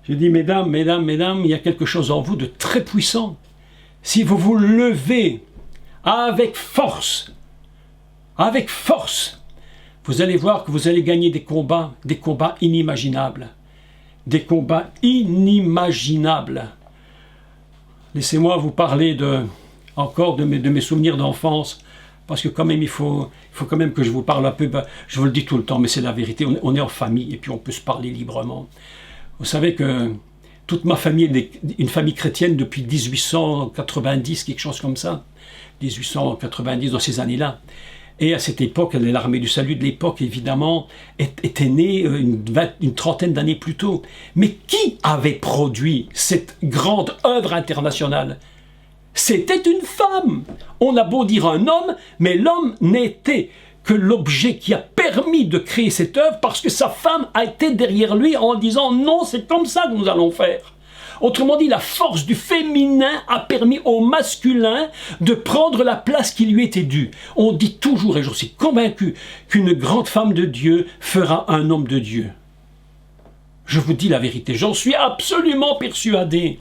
Je dis, mesdames, mesdames, mesdames, il y a quelque chose en vous de très puissant. Si vous vous levez avec force, vous allez voir que vous allez gagner des combats inimaginables. Des combats inimaginables. Laissez-moi vous parler encore de mes souvenirs d'enfance, parce que quand même il faut quand même que je vous parle un peu, je vous le dis tout le temps, mais c'est la vérité, on est en famille et puis on peut se parler librement. Vous savez que toute ma famille est une famille chrétienne depuis 1890, quelque chose comme ça, 1890 dans ces années-là. Et à cette époque, l'armée du salut de l'époque, évidemment, était née une trentaine d'années plus tôt. Mais qui avait produit cette grande œuvre internationale? C'était une femme. On a beau dire un homme, mais l'homme n'était que l'objet qui a permis de créer cette œuvre parce que sa femme a été derrière lui en disant « Non, c'est comme ça que nous allons faire ». Autrement dit, la force du féminin a permis au masculin de prendre la place qui lui était due. On dit toujours, et j'en suis convaincu, qu'une grande femme de Dieu fera un homme de Dieu. Je vous dis la vérité, j'en suis absolument persuadé.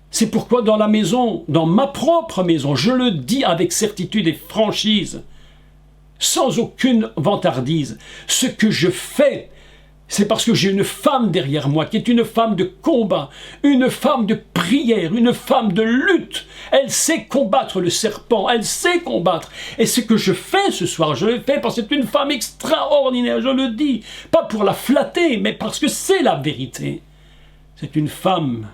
C'est pourquoi dans la maison, dans ma propre maison, je le dis avec certitude et franchise, sans aucune vantardise, ce que je fais, c'est parce que j'ai une femme derrière moi qui est une femme de combat, une femme de prière, une femme de lutte. Elle sait combattre le serpent, elle sait combattre. Et ce que je fais ce soir, je le fais parce que c'est une femme extraordinaire, je le dis. Pas pour la flatter, mais parce que c'est la vérité. C'est une femme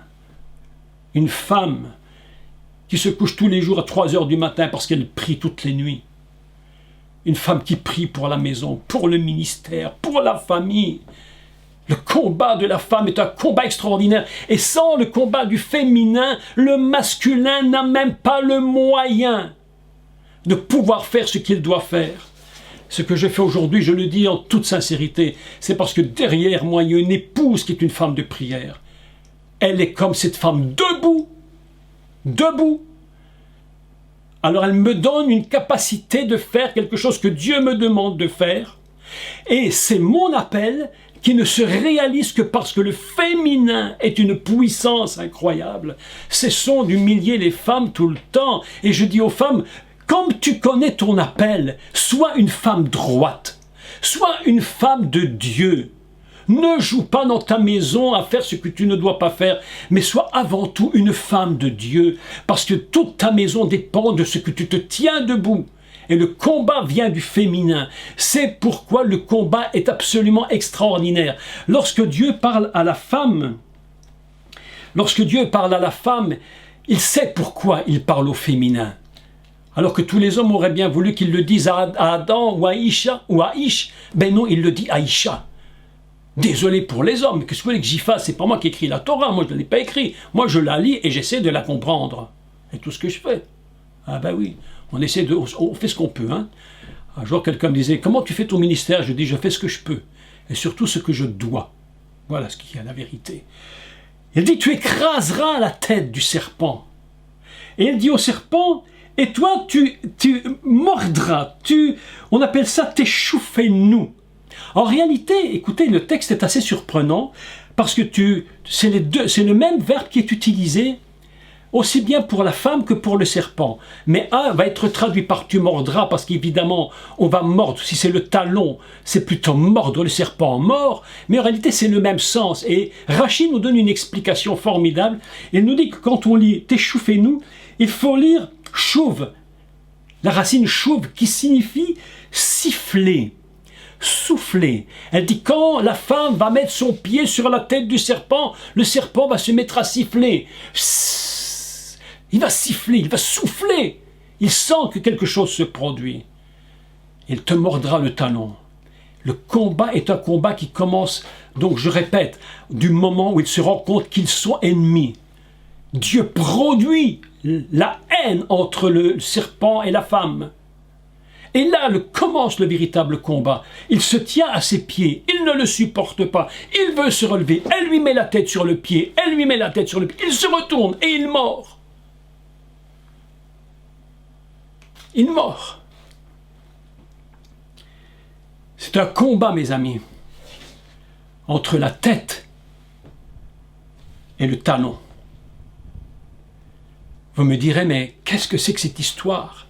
qui se couche tous les jours à 3 heures du matin parce qu'elle prie toutes les nuits. Une femme qui prie pour la maison, pour le ministère, pour la famille. Le combat de la femme est un combat extraordinaire. Et sans le combat du féminin, le masculin n'a même pas le moyen de pouvoir faire ce qu'il doit faire. Ce que je fais aujourd'hui, je le dis en toute sincérité, c'est parce que derrière moi, il y a une épouse qui est une femme de prière. Elle est comme cette femme debout. Alors elle me donne une capacité de faire quelque chose que Dieu me demande de faire. Et c'est mon appel qui ne se réalise que parce que le féminin est une puissance incroyable. Cessons d'humilier les femmes tout le temps. Et je dis aux femmes, comme tu connais ton appel, sois une femme droite, sois une femme de Dieu. Ne joue pas dans ta maison à faire ce que tu ne dois pas faire, mais sois avant tout une femme de Dieu, parce que toute ta maison dépend de ce que tu te tiens debout. Et le combat vient du féminin. C'est pourquoi le combat est absolument extraordinaire. Lorsque Dieu parle à la femme, il sait pourquoi il parle au féminin. Alors que tous les hommes auraient bien voulu qu'il le dise à Adam ou à Aïcha ou à Ish, ben non, il le dit à Aïcha. Désolé pour les hommes, qu'est-ce que vous voulez que j'y fasse? C'est pas moi qui écris la Torah, moi je ne l'ai pas écrit. Moi je la lis et j'essaie de la comprendre. Et tout ce que je fais. Ah ben oui, on fait ce qu'on peut. Hein. Un jour quelqu'un me disait, comment tu fais ton ministère? Je dis, je fais ce que je peux. Et surtout ce que je dois. Voilà ce qui est la vérité. Il dit, tu écraseras la tête du serpent. Et il dit au serpent, et toi tu mordras, on appelle ça t'échouffez-nous. En réalité, écoutez, le texte est assez surprenant parce que c'est le même verbe qui est utilisé aussi bien pour la femme que pour le serpent. Mais un va être traduit par tu mordras parce qu'évidemment on va mordre, si c'est le talon, c'est plutôt mordre le serpent mort, mais en réalité c'est le même sens. Et Rachid nous donne une explication formidable. Il nous dit que quand on lit t'échouffez-nous, il faut lire chouve, la racine chouve qui signifie siffler. Souffler. Elle dit quand la femme va mettre son pied sur la tête du serpent, le serpent va se mettre à siffler. Il va siffler, il va souffler. Il sent que quelque chose se produit. Il te mordra le talon. Le combat est un combat qui commence, donc je répète, du moment où ils se rendent compte qu'ils sont ennemis. Dieu produit la haine entre le serpent et la femme. Et là commence le véritable combat. Il se tient à ses pieds, il ne le supporte pas, il veut se relever, elle lui met la tête sur le pied, il se retourne et il mord. Il mord. C'est un combat, mes amis, entre la tête et le talon. Vous me direz, mais qu'est-ce que c'est que cette histoire?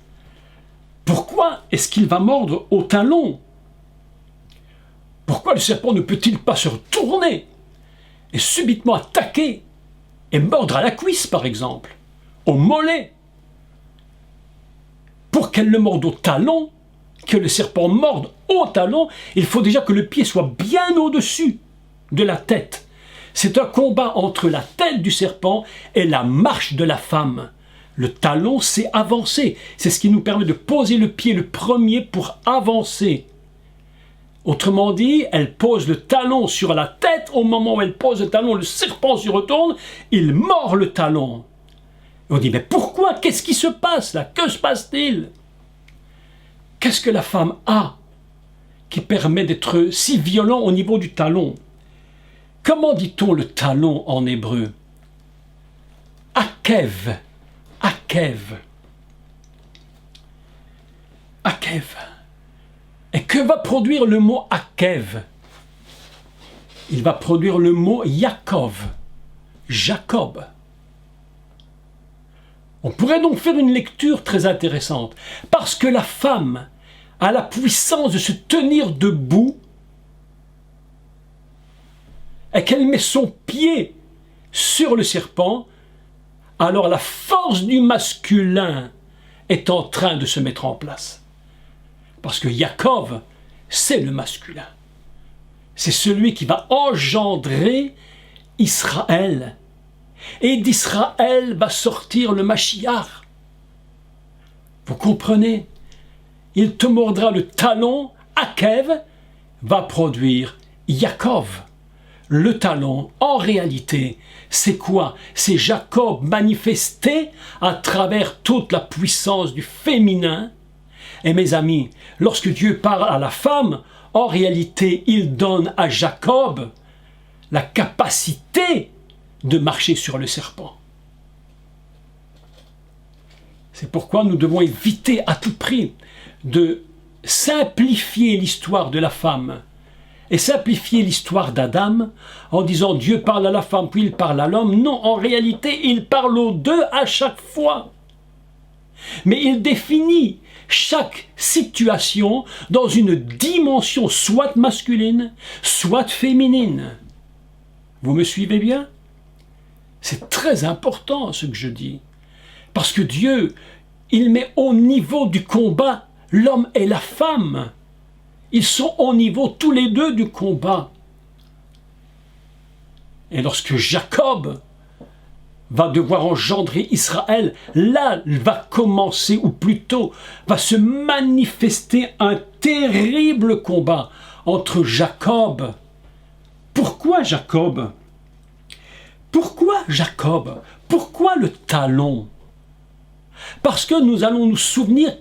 Pourquoi est-ce qu'il va mordre au talon? Pourquoi le serpent ne peut-il pas se retourner et subitement attaquer et mordre à la cuisse, par exemple, au mollet? Pour qu'elle le morde au talon, que le serpent morde au talon, il faut déjà que le pied soit bien au-dessus de la tête. C'est un combat entre la tête du serpent et la marche de la femme. Le talon, c'est avancer. C'est ce qui nous permet de poser le pied le premier pour avancer. Autrement dit, elle pose le talon sur la tête. Au moment où elle pose le talon, le serpent se retourne, il mord le talon. Et on dit, mais pourquoi? Qu'est-ce qui se passe là? Que se passe-t-il? Qu'est-ce que la femme a qui permet d'être si violent au niveau du talon? Comment dit-on le talon en hébreu? Akev. Akev. Akev. Et que va produire le mot Akev? Il va produire le mot Yaakov, Jacob. On pourrait donc faire une lecture très intéressante, parce que la femme a la puissance de se tenir debout et qu'elle met son pied sur le serpent, alors la force du masculin est en train de se mettre en place. Parce que Yaakov, c'est le masculin. C'est celui qui va engendrer Israël. Et d'Israël va sortir le Mashiach. Vous comprenez? Il te mordra le talon, Akev va produire Yaakov. Le talon, en réalité, c'est quoi? C'est Jacob manifesté à travers toute la puissance du féminin. Et mes amis, lorsque Dieu parle à la femme, en réalité, il donne à Jacob la capacité de marcher sur le serpent. C'est pourquoi nous devons éviter à tout prix de simplifier l'histoire de la femme et simplifier l'histoire d'Adam en disant Dieu parle à la femme puis il parle à l'homme. Non, en réalité, il parle aux deux à chaque fois. Mais il définit chaque situation dans une dimension soit masculine, soit féminine. Vous me suivez bien? C'est très important ce que je dis. Parce que Dieu, il met au niveau du combat l'homme et la femme. Ils sont au niveau tous les deux du combat. Et lorsque Jacob va devoir engendrer Israël, là va commencer, ou plutôt va se manifester un terrible combat entre Jacob. Pourquoi Jacob? Pourquoi Jacob? Pourquoi le talon? Parce que nous allons nous souvenir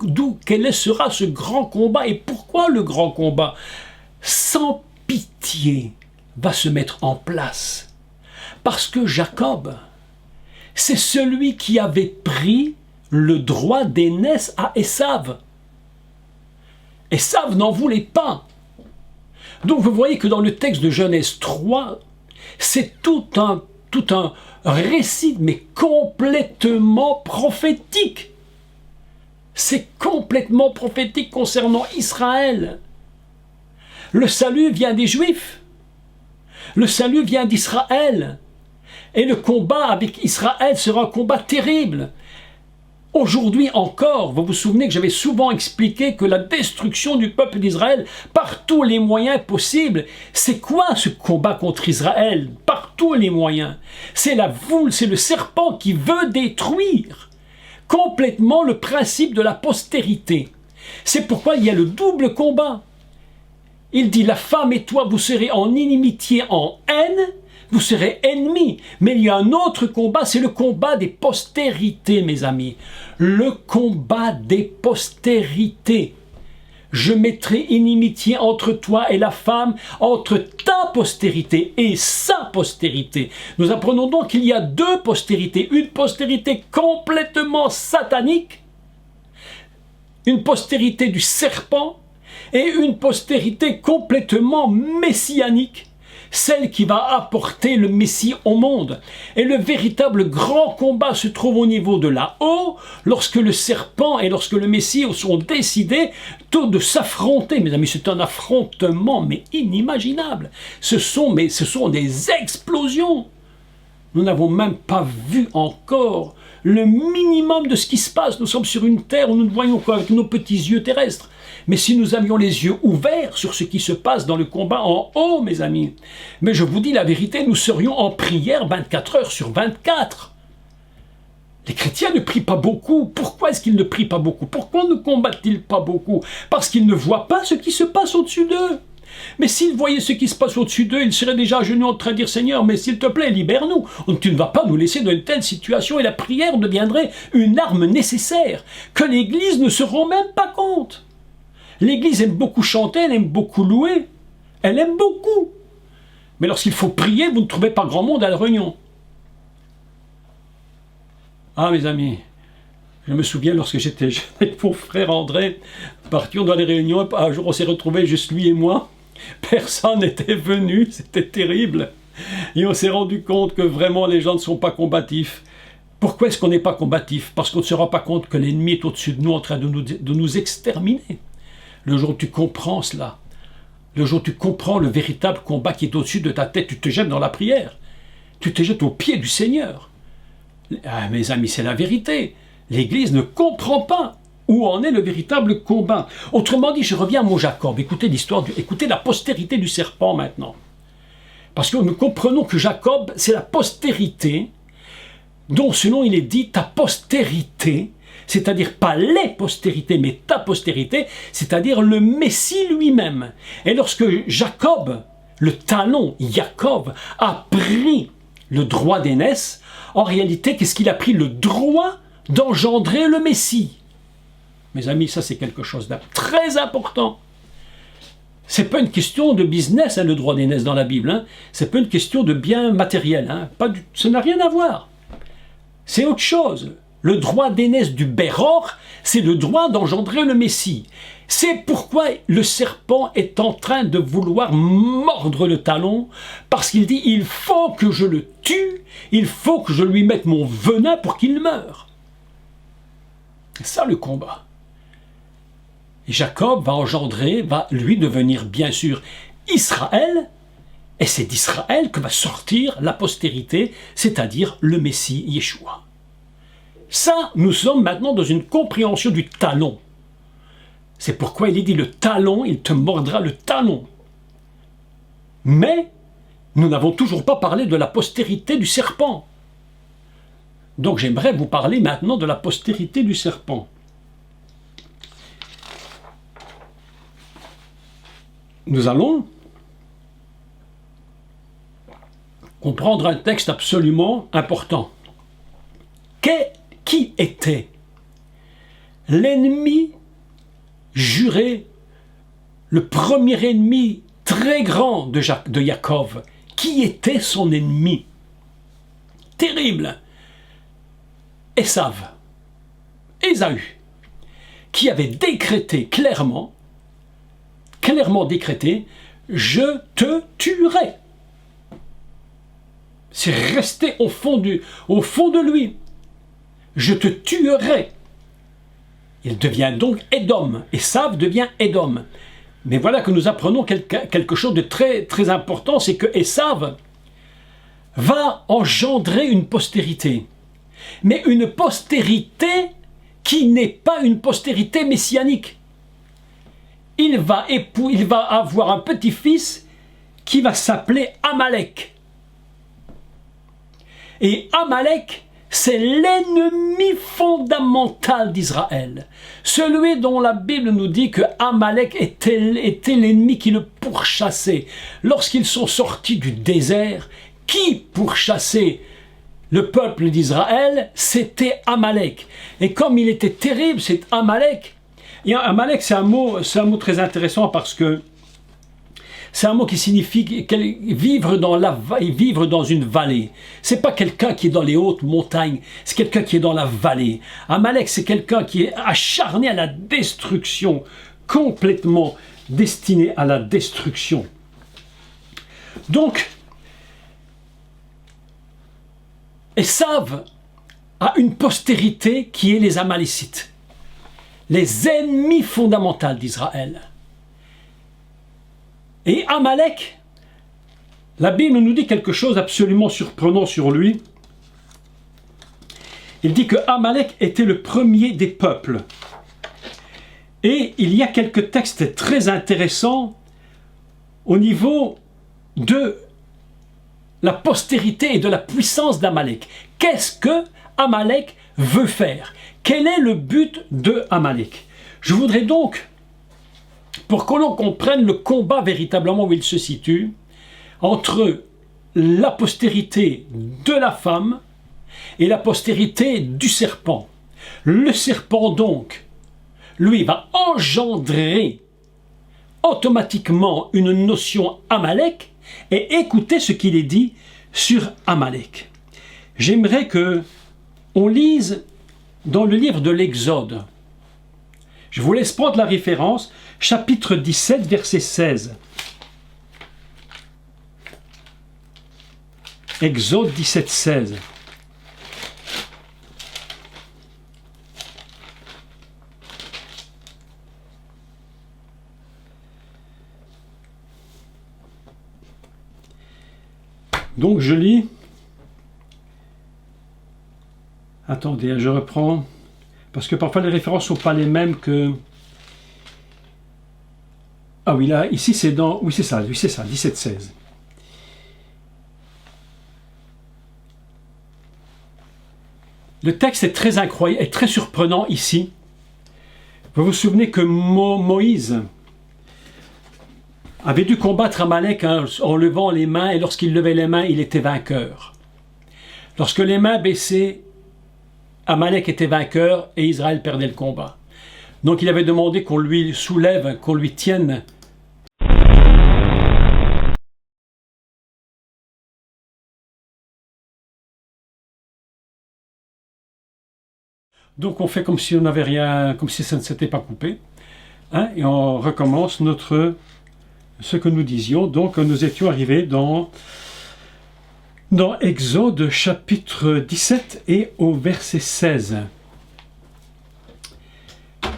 quel sera ce grand combat. Et pourquoi le grand combat? Sans pitié va se mettre en place. Parce que Jacob, c'est celui qui avait pris le droit d'aînesse à Esav. Esav n'en voulait pas. Donc vous voyez que dans le texte de Genèse 3, c'est tout un récit, mais complètement prophétique. C'est complètement prophétique concernant Israël. Le salut vient des Juifs. Le salut vient d'Israël. Et le combat avec Israël sera un combat terrible. Aujourd'hui encore, vous vous souvenez que j'avais souvent expliqué que la destruction du peuple d'Israël, par tous les moyens possibles, c'est quoi ce combat contre Israël? Par tous les moyens. C'est la voule, c'est le serpent qui veut détruire complètement le principe de la postérité. C'est pourquoi il y a le double combat. Il dit, la femme et toi, vous serez en inimitié, en haine, vous serez ennemis. Mais il y a un autre combat, c'est le combat des postérités, mes amis. Le combat des postérités. Je mettrai inimitié entre toi et la femme, entre ta postérité et sa postérité. Nous apprenons donc qu'il y a deux postérités. Une postérité complètement satanique, une postérité du serpent, et une postérité complètement messianique, celle qui va apporter le Messie au monde. Et le véritable grand combat se trouve au niveau de là-haut, lorsque le serpent et lorsque le Messie sont décidés de s'affronter. Mes amis, c'est un affrontement, mais inimaginable. Ce sont des explosions. Nous n'avons même pas vu encore le minimum de ce qui se passe. Nous sommes sur une terre où nous ne voyons qu'avec nos petits yeux terrestres. Mais si nous avions les yeux ouverts sur ce qui se passe dans le combat en haut, mes amis, mais je vous dis la vérité, nous serions en prière 24 heures sur 24. Les chrétiens ne prient pas beaucoup. Pourquoi est-ce qu'ils ne prient pas beaucoup? Pourquoi ne combattent-ils pas beaucoup? Parce qu'ils ne voient pas ce qui se passe au-dessus d'eux. Mais s'ils voyaient ce qui se passe au-dessus d'eux, ils seraient déjà à genoux en train de dire « Seigneur, mais s'il te plaît, libère-nous. Tu ne vas pas nous laisser dans une telle situation. » Et la prière deviendrait une arme nécessaire que l'Église ne se rend même pas compte. L'Église aime beaucoup chanter, elle aime beaucoup louer. Elle aime beaucoup. Mais lorsqu'il faut prier, vous ne trouvez pas grand monde à la réunion. Ah, mes amis, je me souviens lorsque j'étais jeune avec mon frère André, partions dans les réunions, un jour on s'est retrouvés, juste lui et moi. Personne n'était venu, c'était terrible. Et on s'est rendu compte que vraiment les gens ne sont pas combatifs. Pourquoi est-ce qu'on n'est pas combatif? Parce qu'on ne se rend pas compte que l'ennemi est au-dessus de nous en train de nous exterminer. Le jour où tu comprends cela, le jour où tu comprends le véritable combat qui est au-dessus de ta tête, tu te jettes dans la prière. Tu te jettes aux pieds du Seigneur. Ah, mes amis, c'est la vérité. L'Église ne comprend pas où en est le véritable combat. Autrement dit, je reviens à mon Jacob. Écoutez écoutez la postérité du serpent maintenant. Parce que nous comprenons que Jacob, c'est la postérité dont, selon il est dit, ta postérité, c'est-à-dire pas les postérités, mais ta postérité, c'est-à-dire le Messie lui-même. Et lorsque Jacob, le talon, Jacob, a pris le droit d'aînesse, en réalité, qu'est-ce qu'il a pris? Le droit d'engendrer le Messie. Mes amis, ça c'est quelque chose de très important. C'est pas une question de business, le droit d'aînesse dans la Bible. Hein. C'est pas une question de bien matériel. Hein. Ça n'a rien à voir. C'est autre chose. Le droit d'aînesse du Béror, c'est le droit d'engendrer le Messie. C'est pourquoi le serpent est en train de vouloir mordre le talon, parce qu'il dit, il faut que je le tue, il faut que je lui mette mon venin pour qu'il meure. C'est ça le combat. Et Jacob va lui devenir bien sûr Israël, et c'est d'Israël que va sortir la postérité, c'est-à-dire le Messie Yeshua. Ça, nous sommes maintenant dans une compréhension du talon. C'est pourquoi il est dit le talon, il te mordra le talon. Mais nous n'avons toujours pas parlé de la postérité du serpent. Donc j'aimerais vous parler maintenant de la postérité du serpent. Nous allons comprendre un texte absolument important. Qui était l'ennemi juré, le premier ennemi très grand de Jacob? Qui était son ennemi? Terrible. Ésaü, qui avait décrété clairement décrété, je te tuerai. C'est resté au fond de lui. Je te tuerai. Il devient donc Édom. Ésaü devient Édom. Mais voilà que nous apprenons quelque chose de très, très important, c'est que Ésaü va engendrer une postérité. Mais une postérité qui n'est pas une postérité messianique. Il va avoir un petit-fils qui va s'appeler Amalek. Et Amalek, c'est l'ennemi fondamental d'Israël. Celui dont la Bible nous dit que Amalek était l'ennemi qui le pourchassait. Lorsqu'ils sont sortis du désert, qui pourchassait le peuple d'Israël? C'était Amalek. Et comme il était terrible, c'est Amalek. Et Amalek, c'est un mot très intéressant parce que c'est un mot qui signifie vivre dans une vallée. C'est pas quelqu'un qui est dans les hautes montagnes, c'est quelqu'un qui est dans la vallée. Amalek, c'est quelqu'un qui est acharné à la destruction, complètement destiné à la destruction. Donc, Esav a une postérité qui est les Amalécites, les ennemis fondamentaux d'Israël. Et Amalek, la Bible nous dit quelque chose absolument surprenant sur lui. Il dit que Amalek était le premier des peuples. Et il y a quelques textes très intéressants au niveau de la postérité et de la puissance d'Amalek. Qu'est-ce que Amalek veut faire? Quel est le but de Amalek? Je voudrais donc, pour que l'on comprenne le combat véritablement où il se situe, entre la postérité de la femme et la postérité du serpent. Le serpent donc, lui, va engendrer automatiquement une notion Amalek, et écoutez ce qu'il est dit sur Amalek. J'aimerais que on lise dans le livre de l'Exode. Je vous laisse prendre la référence, chapitre 17, verset 16. Exode 17, 16. Donc je lis. Attendez, je reprends. Parce que parfois les références ne sont pas les mêmes que... Ah oui, là, ici c'est dans... Oui, c'est ça, 17-16. Le texte est très incroyable, est très surprenant ici. Vous vous souvenez que Moïse avait dû combattre Amalek en levant les mains, et lorsqu'il levait les mains, il était vainqueur. Lorsque les mains baissaient, Amalek était vainqueur et Israël perdait le combat. Donc il avait demandé qu'on lui soulève, qu'on lui tienne. Donc on fait comme si on n'avait rien, comme si ça ne s'était pas coupé. Hein, et on recommence ce que nous disions. Donc nous étions arrivés dans Exode chapitre 17 et au verset 16.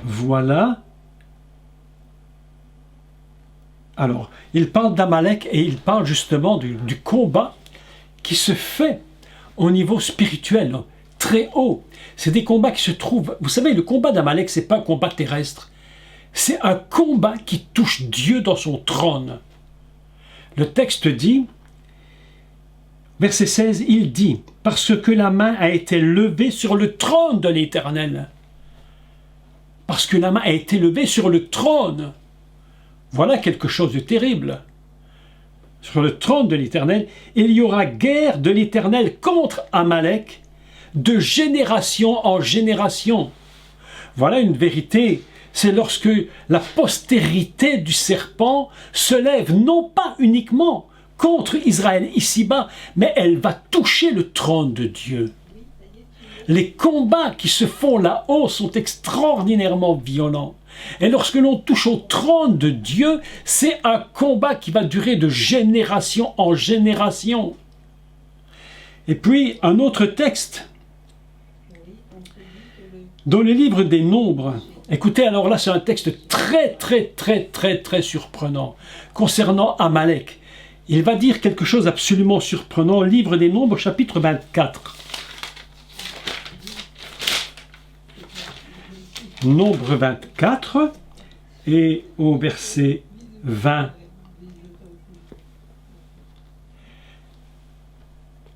Voilà. Alors, il parle d'Amalek et il parle justement du combat qui se fait au niveau spirituel, très haut. C'est des combats qui se trouvent... Vous savez, le combat d'Amalek, ce n'est pas un combat terrestre. C'est un combat qui touche Dieu dans son trône. Le texte dit, verset 16, il dit, « Parce que la main a été levée sur le trône de l'Éternel. » Parce que la main a été levée sur le trône. Voilà quelque chose de terrible. Sur le trône de l'Éternel, il y aura guerre de l'Éternel contre Amalek, de génération en génération. Voilà une vérité. C'est lorsque la postérité du serpent se lève, non pas uniquement contre Israël ici-bas, mais elle va toucher le trône de Dieu. Les combats qui se font là-haut sont extraordinairement violents. Et lorsque l'on touche au trône de Dieu, c'est un combat qui va durer de génération en génération. Et puis, un autre texte, dans le livre des Nombres. Écoutez, alors là, c'est un texte très surprenant concernant Amalek. Il va dire quelque chose d'absolument surprenant. Livre des Nombres, chapitre 24. Nombre 24 et au verset 20.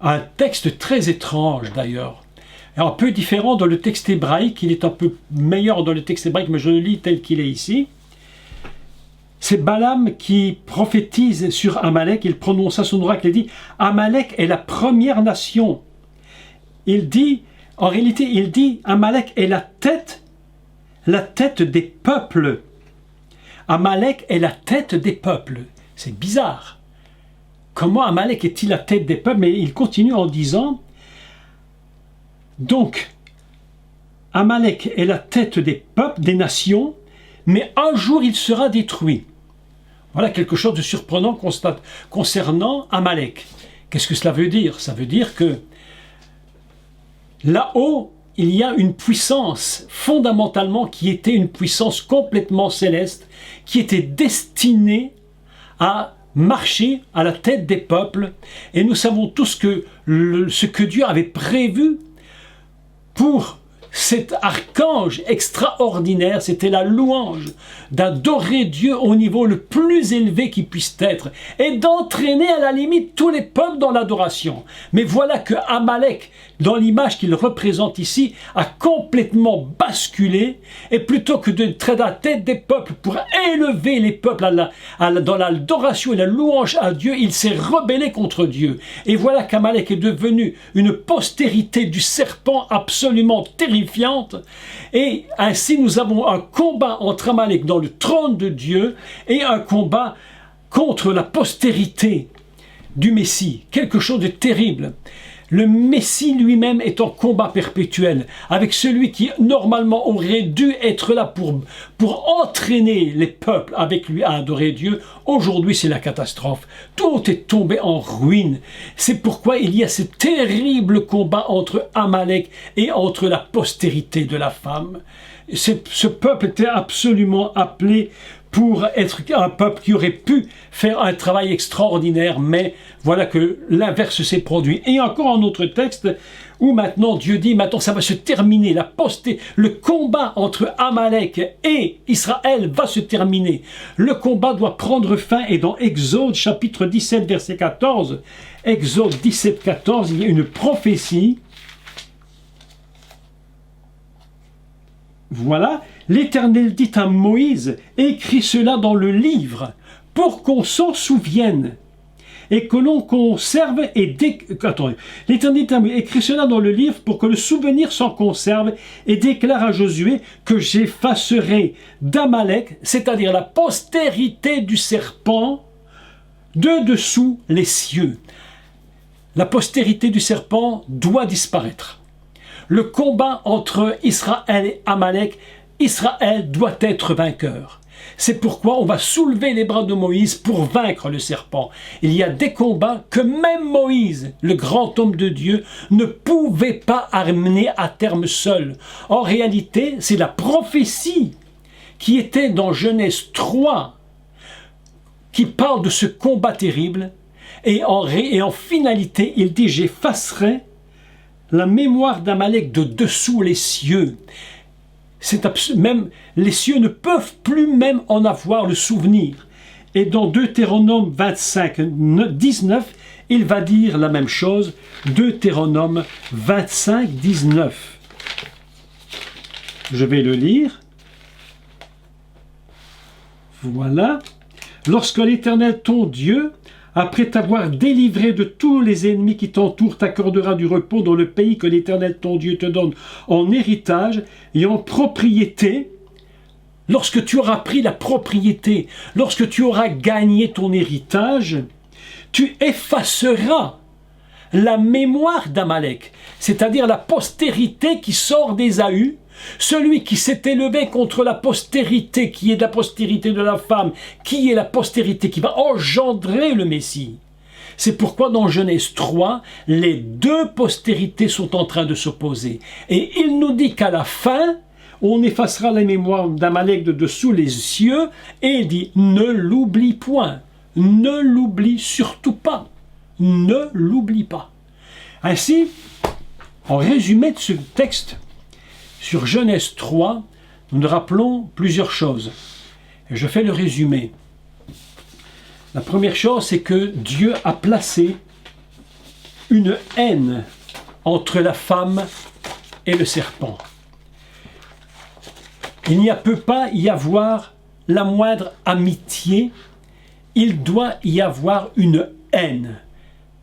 Un texte très étrange d'ailleurs. Un peu différent dans le texte hébraïque, il est un peu meilleur dans le texte hébraïque, mais je le lis tel qu'il est ici. C'est Balaam qui prophétise sur Amalek, il prononça son oracle, il dit « Amalek est la première nation ». Il dit, en réalité, il dit « Amalek est la tête des peuples. Amalek est la tête des peuples. » C'est bizarre. Comment Amalek est-il la tête des peuples? Mais il continue en disant, donc, Amalek est la tête des peuples, des nations, mais un jour il sera détruit. Voilà quelque chose de surprenant concernant Amalek. Qu'est-ce que cela veut dire? Ça veut dire que là-haut, il y a une puissance fondamentalement qui était une puissance complètement céleste, qui était destinée à marcher à la tête des peuples. Et nous savons tous que ce que Dieu avait prévu pour cet archange extraordinaire, c'était la louange d'adorer Dieu au niveau le plus élevé qui puisse être et d'entraîner à la limite tous les peuples dans l'adoration. Mais voilà que Amalek, dans l'image qu'il représente ici, a complètement basculé et plutôt que de traiter la tête des peuples pour élever les peuples dans l'adoration et la louange à Dieu, il s'est rebellé contre Dieu. Et voilà qu'Amalek est devenu une postérité du serpent absolument terrifiante. Et ainsi nous avons un combat entre Amalek dans le trône de Dieu et un combat contre la postérité du Messie. Quelque chose de terrible. Le Messie lui-même est en combat perpétuel avec celui qui normalement aurait dû être là pour entraîner les peuples avec lui à adorer Dieu. Aujourd'hui, c'est la catastrophe. Tout est tombé en ruine. C'est pourquoi il y a ce terrible combat entre Amalek et entre la postérité de la femme. Ce peuple était absolument appelé pour être un peuple qui aurait pu faire un travail extraordinaire, mais voilà que l'inverse s'est produit. Et encore un autre texte où maintenant Dieu dit, maintenant ça va se terminer, le combat entre Amalek et Israël va se terminer. Le combat doit prendre fin et dans Exode chapitre 17 verset 14, Exode 17, 14, il y a une prophétie. Voilà, l'Éternel dit à Moïse, écris cela dans le livre, pour qu'on s'en souvienne, et que l'on conserve l'Éternel dit à Moïse, écris cela dans le livre, pour que le souvenir s'en conserve, et déclare à Josué que j'effacerai d'Amalek, c'est-à-dire la postérité du serpent, de dessous les cieux. La postérité du serpent doit disparaître. Le combat entre Israël et Amalek, Israël doit être vainqueur. C'est pourquoi on va soulever les bras de Moïse pour vaincre le serpent. Il y a des combats que même Moïse, le grand homme de Dieu, ne pouvait pas amener à terme seul. En réalité, c'est la prophétie qui était dans Genèse 3 qui parle de ce combat terrible. Et en finalité, il dit « J'effacerai la mémoire d'Amalek de dessous les cieux ». Même les cieux ne peuvent plus même en avoir le souvenir. Et dans Deutéronome 25, 19, il va dire la même chose. Deutéronome 25, 19. Je vais le lire. Voilà. Lorsque l'Éternel, ton Dieu, après t'avoir délivré de tous les ennemis qui t'entourent, t'accordera du repos dans le pays que l'Éternel ton Dieu te donne en héritage et en propriété. Lorsque tu auras pris la propriété, lorsque tu auras gagné ton héritage, tu effaceras la mémoire d'Amalek, c'est-à-dire la postérité qui sort d'Ésaü, celui qui s'est élevé contre la postérité, qui est la postérité de la femme, qui est la postérité qui va engendrer le Messie. C'est pourquoi dans Genèse 3, les deux postérités sont en train de s'opposer. Et il nous dit qu'à la fin, on effacera la mémoire d'Amalek de dessous les cieux, et il dit, ne l'oublie point, ne l'oublie surtout pas, ne l'oublie pas. Ainsi, en résumé de ce texte, sur Genèse 3, nous nous rappelons plusieurs choses. Et je fais le résumé. La première chose, c'est que Dieu a placé une haine entre la femme et le serpent. Il n'y peut pas y avoir la moindre amitié, il doit y avoir une haine.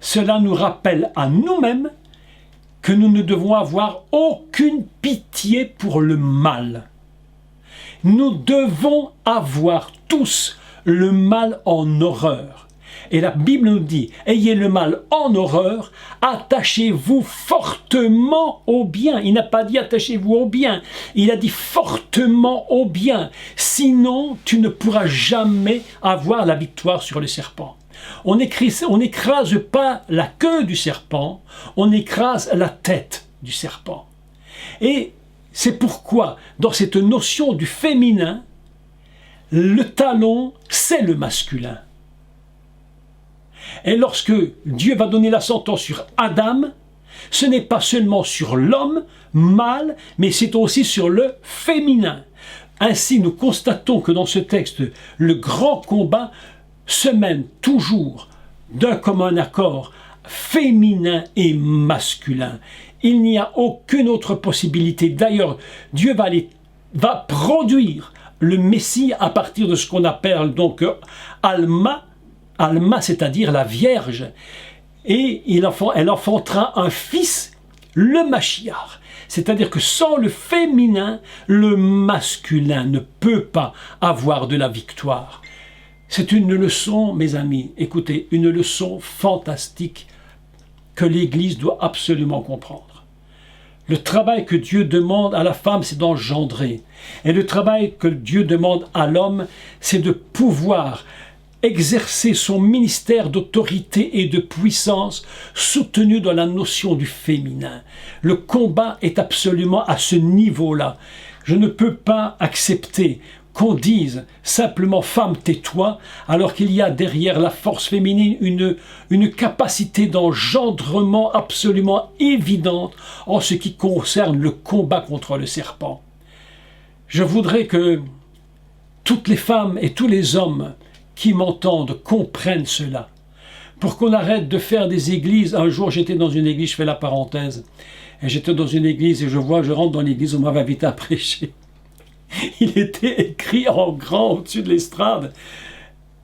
Cela nous rappelle à nous-mêmes que nous ne devons avoir aucune pitié pour le mal. Nous devons avoir tous le mal en horreur. Et la Bible nous dit, ayez le mal en horreur, attachez-vous fortement au bien. Il n'a pas dit attachez-vous au bien, il a dit fortement au bien. Sinon, tu ne pourras jamais avoir la victoire sur le serpent. On n'écrase pas la queue du serpent, on écrase la tête du serpent. Et c'est pourquoi, dans cette notion du féminin, le talon, c'est le masculin. Et lorsque Dieu va donner la sentence sur Adam, ce n'est pas seulement sur l'homme, mâle, mais c'est aussi sur le féminin. Ainsi, nous constatons que dans ce texte, le grand combat se mène toujours d'un commun accord féminin et masculin. Il n'y a aucune autre possibilité. D'ailleurs, Dieu va produire le Messie à partir de ce qu'on appelle donc Alma, c'est-à-dire la Vierge. Et elle enfantera un fils, le Machiach. C'est-à-dire que sans le féminin, le masculin ne peut pas avoir de la victoire. C'est une leçon, mes amis, écoutez, une leçon fantastique que l'Église doit absolument comprendre. Le travail que Dieu demande à la femme, c'est d'engendrer. Et le travail que Dieu demande à l'homme, c'est de pouvoir exercer son ministère d'autorité et de puissance soutenu dans la notion du féminin. Le combat est absolument à ce niveau-là. Je ne peux pas accepter qu'on dise simplement « femme, tais-toi » alors qu'il y a derrière la force féminine une capacité d'engendrement absolument évidente en ce qui concerne le combat contre le serpent. Je voudrais que toutes les femmes et tous les hommes qui m'entendent comprennent cela, pour qu'on arrête de faire des églises. Un jour j'étais dans une église, je fais la parenthèse, et j'étais dans une église et je rentre dans l'église, on m'avait invité à prêcher. Il était écrit en grand au-dessus de l'estrade,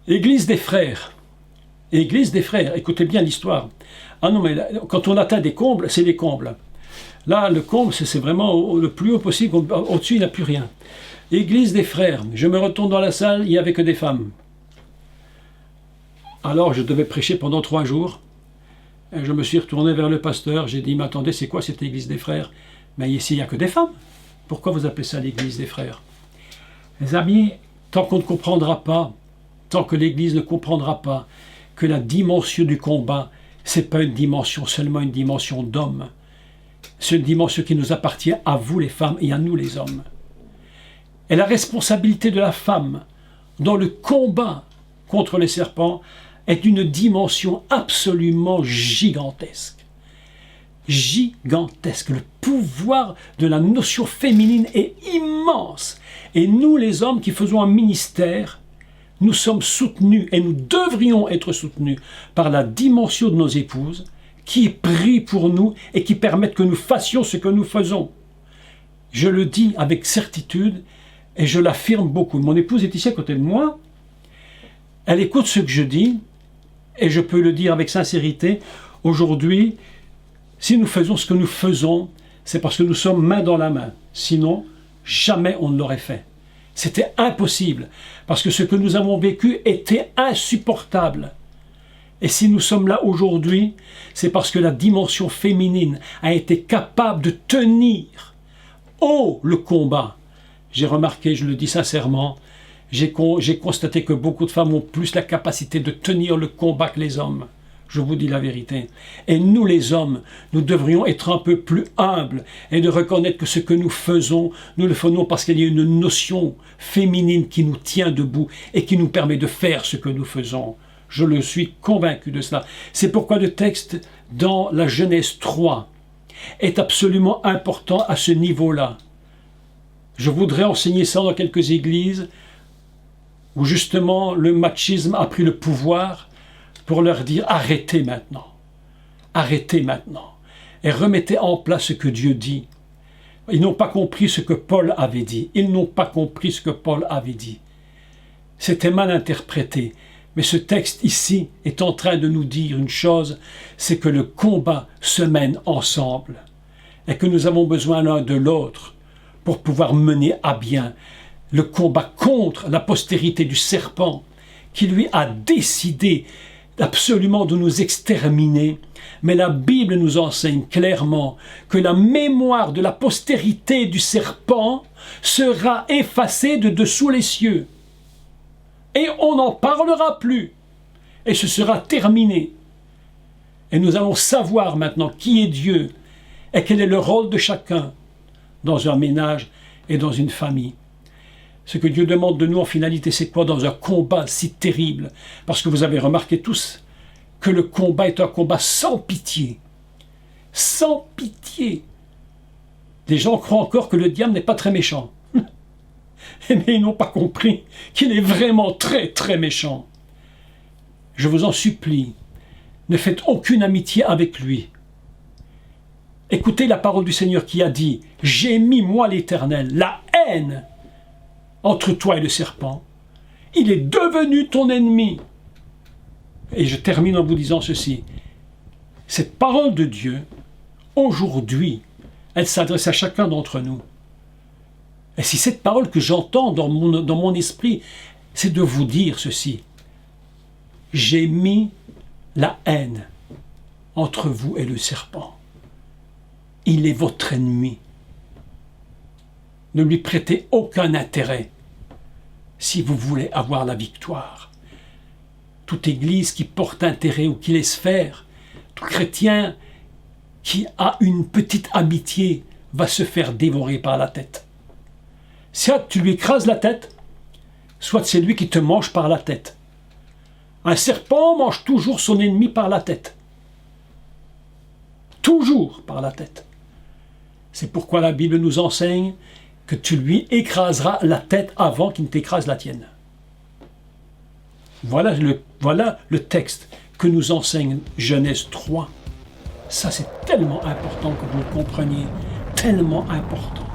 Église des frères. Église des frères, écoutez bien l'histoire. Ah non, mais là, quand on atteint des combles, c'est les combles. Là, le comble, c'est vraiment le plus haut possible, au-dessus il n'y a plus rien. Église des frères, je me retourne dans la salle, il n'y avait que des femmes. Alors je devais prêcher pendant 3 jours. Et je me suis retourné vers le pasteur, j'ai dit, mais attendez, c'est quoi cette église des frères? Mais ici, il n'y a que des femmes. Pourquoi vous appelez ça l'église des frères? Les amis, tant qu'on ne comprendra pas, tant que l'église ne comprendra pas que la dimension du combat, ce n'est pas une dimension, seulement une dimension d'homme. C'est une dimension qui nous appartient à vous les femmes et à nous les hommes. Et la responsabilité de la femme dans le combat contre les serpents est une dimension absolument gigantesque. Gigantesque. Le pouvoir de la notion féminine est immense. Et nous, les hommes qui faisons un ministère, nous sommes soutenus et nous devrions être soutenus par la dimension de nos épouses qui prient pour nous et qui permettent que nous fassions ce que nous faisons. Je le dis avec certitude et je l'affirme beaucoup. Mon épouse est ici à côté de moi. Elle écoute ce que je dis et je peux le dire avec sincérité. Aujourd'hui, si nous faisons ce que nous faisons, c'est parce que nous sommes main dans la main. Sinon, jamais on ne l'aurait fait. C'était impossible, parce que ce que nous avons vécu était insupportable. Et si nous sommes là aujourd'hui, c'est parce que la dimension féminine a été capable de tenir haut le combat. J'ai remarqué, je le dis sincèrement, j'ai constaté que beaucoup de femmes ont plus la capacité de tenir le combat que les hommes. Je vous dis la vérité. Et nous les hommes, nous devrions être un peu plus humbles et de reconnaître que ce que nous faisons, nous le faisons parce qu'il y a une notion féminine qui nous tient debout et qui nous permet de faire ce que nous faisons. Je le suis convaincu de cela. C'est pourquoi le texte dans la Genèse 3 est absolument important à ce niveau-là. Je voudrais enseigner ça dans quelques églises où justement le machisme a pris le pouvoir pour leur dire arrêtez maintenant et remettez en place ce que Dieu dit. Ils n'ont pas compris ce que Paul avait dit. C'était mal interprété. Mais ce texte ici est en train de nous dire une chose, c'est que le combat se mène ensemble et que nous avons besoin l'un de l'autre pour pouvoir mener à bien le combat contre la postérité du serpent qui lui a décidé absolument de nous exterminer, mais la Bible nous enseigne clairement que la mémoire de la postérité du serpent sera effacée de dessous les cieux. Et on n'en parlera plus. Et ce sera terminé. Et nous allons savoir maintenant qui est Dieu et quel est le rôle de chacun dans un ménage et dans une famille. Ce que Dieu demande de nous en finalité, c'est quoi dans un combat si terrible? Parce que vous avez remarqué tous que le combat est un combat sans pitié. Sans pitié. Les gens croient encore que le diable n'est pas très méchant. Mais ils n'ont pas compris qu'il est vraiment très très méchant. Je vous en supplie, ne faites aucune amitié avec lui. Écoutez la parole du Seigneur qui a dit « J'ai mis, moi l'Éternel, la haine entre toi et le serpent. Il est devenu ton ennemi. » Et je termine en vous disant ceci. Cette parole de Dieu, aujourd'hui, elle s'adresse à chacun d'entre nous. Et si cette parole que j'entends dans mon esprit, c'est de vous dire ceci. J'ai mis la haine entre vous et le serpent. Il est votre ennemi. Ne lui prêtez aucun intérêt si vous voulez avoir la victoire. Toute église qui porte intérêt ou qui laisse faire, tout chrétien qui a une petite amitié va se faire dévorer par la tête. Soit tu lui écrases la tête, soit c'est lui qui te mange par la tête. Un serpent mange toujours son ennemi par la tête. Toujours par la tête. C'est pourquoi la Bible nous enseigne que tu lui écraseras la tête avant qu'il ne t'écrase la tienne. Voilà le texte que nous enseigne Genèse 3. Ça, c'est tellement important que vous le compreniez. Tellement important.